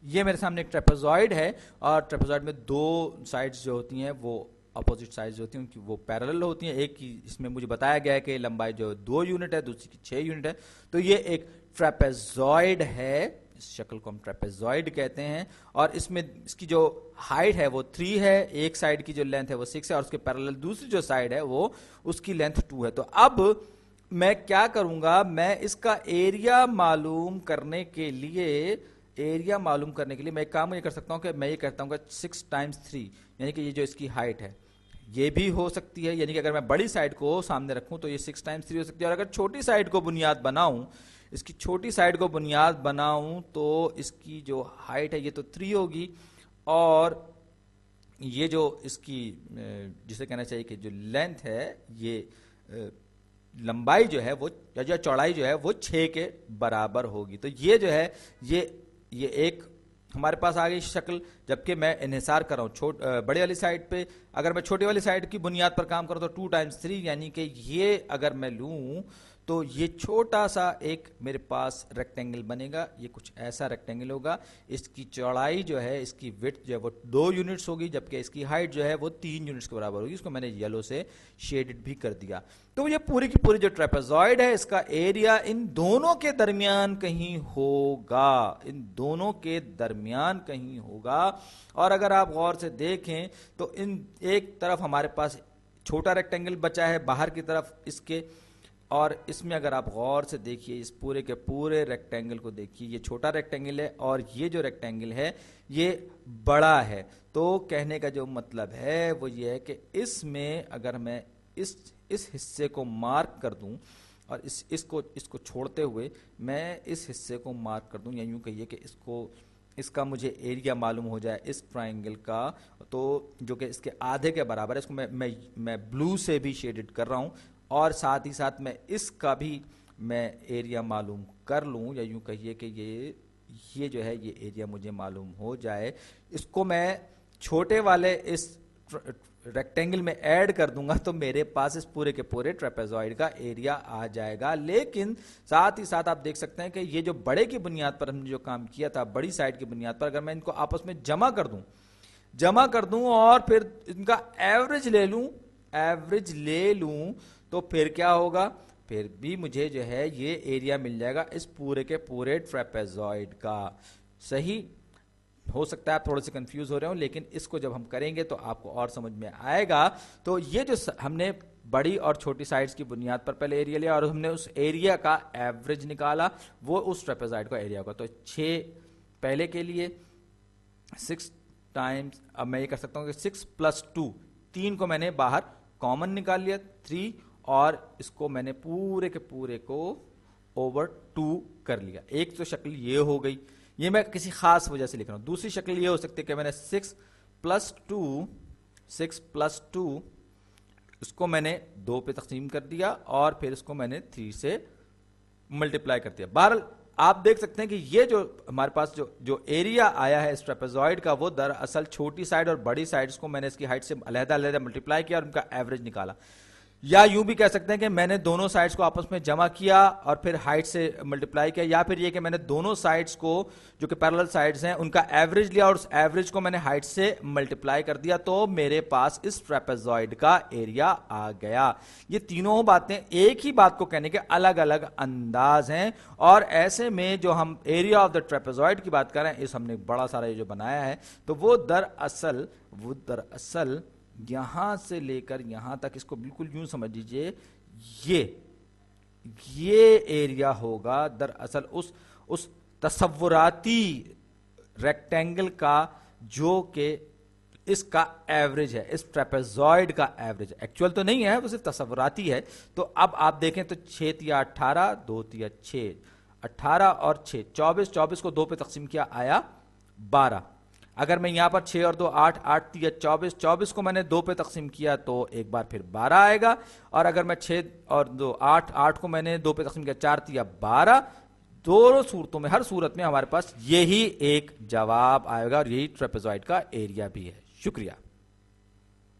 یہ میرے سامنے ایک ٹریپزوائڈ ہے اور ٹریپزوائڈ میں دو سائڈز جو ہوتی ہیں وہ اپوزٹ سائڈز ہوتی ہیں، وہ پیرلل ہوتی ہیں. ایک کی اس میں مجھے بتایا گیا ہے کہ لمبائی جو 2 یونٹ ہے، دوسری کی 6 یونٹ ہے. تو یہ ایک ٹریپزوائڈ ہے، اس شکل کو ہم ٹریپزوائڈ کہتے ہیں. اور اس میں اس کی جو ہائٹ ہے وہ 3 ہے، ایک سائڈ کی جو لینتھ ہے وہ 6 ہے، اور اس کے پیرلل دوسری جو سائڈ ہے وہ اس کی لینتھ 2 ہے. تو اب میں کیا کروں گا، میں اس کا ایریا معلوم کرنے کے لیے میں ایک کام یہ کر سکتا ہوں کہ میں یہ کہتا ہوں کہ 6 ٹائمز 3، یعنی کہ یہ جو اس کی ہائٹ ہے یہ بھی ہو سکتی ہے، یعنی کہ اگر میں بڑی سائڈ کو سامنے رکھوں تو یہ 6 ٹائمز 3 ہو سکتی ہے. اور اگر چھوٹی سائڈ کو بنیاد بناؤں، اس کی چھوٹی سائڈ کو بنیاد بناؤں تو اس کی جو ہائٹ ہے یہ تو 3 ہوگی، اور یہ جو اس کی جسے کہنا چاہیے کہ جو لینتھ ہے، یہ لمبائی جو ہے وہ یا چوڑائی جو ہے وہ 6 کے برابر ہوگی. تو یہ جو ہے یہ ایک ہمارے پاس آ گئی شکل. جبکہ میں انحصار کر رہا ہوں بڑی والی سائڈ پہ. اگر میں چھوٹی والی سائڈ کی بنیاد پر کام کروں تو 2 ٹائمز 3، یعنی کہ یہ اگر میں لوں تو یہ چھوٹا سا ایک میرے پاس ریکٹینگل بنے گا. یہ کچھ ایسا ریکٹینگل ہوگا. اس کی چوڑائی جو ہے، اس کی وڈتھ جو ہے وہ 2 یونٹس ہوگی، جبکہ اس کی ہائٹ جو ہے وہ 3 یونٹس کے برابر ہوگی. اس کو میں نے یلو سے شیڈڈ بھی کر دیا. تو یہ پوری کی پوری جو ٹریپزوائڈ ہے، اس کا ایریا ان دونوں کے درمیان کہیں ہوگا. اور اگر آپ غور سے دیکھیں تو ان ایک طرف ہمارے پاس چھوٹا ریکٹینگل بچا ہے باہر کی طرف اس کے، اور اس میں اگر آپ غور سے دیکھیے اس پورے کے پورے ریکٹینگل کو دیکھیے، یہ چھوٹا ریکٹینگل ہے اور یہ جو ریکٹینگل ہے یہ بڑا ہے. تو کہنے کا جو مطلب ہے وہ یہ ہے کہ اس میں اگر میں اس حصے کو مارک کر دوں اور اس کو چھوڑتے ہوئے میں اس حصے کو مارک کر دوں، یا یوں کہیے کہ اس کا مجھے ایریا معلوم ہو جائے اس ٹرائنگل کا، تو جو کہ اس کے آدھے کے برابر ہے. اس کو میں بلو سے بھی شیڈڈ کر رہا ہوں، اور ساتھ ہی ساتھ میں اس کا بھی میں ایریا معلوم کر لوں، یا یوں کہیے کہ یہ جو ہے یہ ایریا مجھے معلوم ہو جائے. اس کو میں چھوٹے والے اس ریکٹینگل میں ایڈ کر دوں گا تو میرے پاس اس پورے کے پورے ٹریپزوائڈ کا ایریا آ جائے گا. لیکن ساتھ ہی ساتھ آپ دیکھ سکتے ہیں کہ یہ جو بڑے کی بنیاد پر ہم نے جو کام کیا تھا، بڑی سائڈ کی بنیاد پر، اگر میں ان کو آپس میں جمع کر دوں اور پھر ان کا ایوریج لے لوں تو پھر کیا ہوگا، پھر بھی مجھے جو ہے یہ ایریا مل جائے گا اس پورے کے پورے ٹریپزوائڈ کا. صحیح ہو سکتا ہے آپ تھوڑے سے کنفیوز ہو رہے ہوں، لیکن اس کو جب ہم کریں گے تو آپ کو اور سمجھ میں آئے گا. تو یہ جو ہم نے بڑی اور چھوٹی سائڈز کی بنیاد پر پہلے ایریا لیا اور ہم نے اس ایریا کا ایوریج نکالا، وہ اس ٹریپزوائڈ کا ایریا ہوگا. تو 6 پہلے کے لیے 6 ٹائمز، اب میں یہ کر سکتا ہوں کہ 6 + 2، 3 کو میں نے باہر کامن نکال لیا 3، اور اس کو میں نے پورے کے پورے کو اوور 2 کر لیا. ایک تو شکل یہ ہو گئی، یہ میں کسی خاص وجہ سے لکھ رہا ہوں. دوسری شکل یہ ہو سکتی ہے کہ میں نے 6 + 2 اس کو میں نے 2 پہ تقسیم کر دیا اور پھر اس کو میں نے 3 سے ملٹیپلائی کر دیا. بہرحال آپ دیکھ سکتے ہیں کہ یہ جو ہمارے پاس جو ایریا آیا ہے اس ٹریپزوائڈ کا، وہ دراصل چھوٹی سائڈ اور بڑی سائڈز کو میں نے اس کی ہائٹ سے علیحدہ ملٹیپلائی کیا اور ان کا ایوریج نکالا. یا یوں بھی کہہ سکتے ہیں کہ میں نے دونوں سائڈز کو آپس میں جمع کیا اور پھر ہائٹ سے ملٹیپلائی کیا، یا پھر یہ کہ میں نے دونوں سائڈز کو جو کہ پیرلل سائڈز ہیں ان کا ایوریج لیا اور اس ایوریج کو میں نے ہائٹ سے ملٹیپلائی کر دیا، تو میرے پاس اس ٹریپزوائڈ کا ایریا آ گیا. یہ تینوں باتیں ایک ہی بات کو کہنے کے الگ الگ انداز ہیں، اور ایسے میں جو ہم ایریا آف دا ٹریپزوائڈ کی بات کر رہے ہیں، اس ہم نے بڑا سارا یہ جو بنایا ہے، تو وہ دراصل یہاں سے لے کر یہاں تک، اس کو بالکل یوں سمجھ لیجئے، یہ ایریا ہوگا دراصل اس تصوراتی ریکٹینگل کا جو کہ اس کا ایوریج ہے، اس ٹریپزوائڈ کا ایوریج. ایکچوئل تو نہیں ہے، وہ صرف تصوراتی ہے. تو اب آپ دیکھیں تو 6 × 18، 2 × 6، 18 اور 6، 24 کو 2 پہ تقسیم کیا آیا 12. اگر میں یہاں پر 6 اور 2 8، 8 × 24، 24 کو میں نے 2 پہ تقسیم کیا تو ایک بار پھر 12 آئے گا. اور اگر میں 6 اور 2 8، 8 کو میں نے 2 پہ تقسیم کیا 4 × 12، دونوں صورتوں میں، ہر صورت میں ہمارے پاس یہی ایک جواب آئے گا اور یہی ٹریپزوائڈ کا ایریا بھی ہے. شکریہ.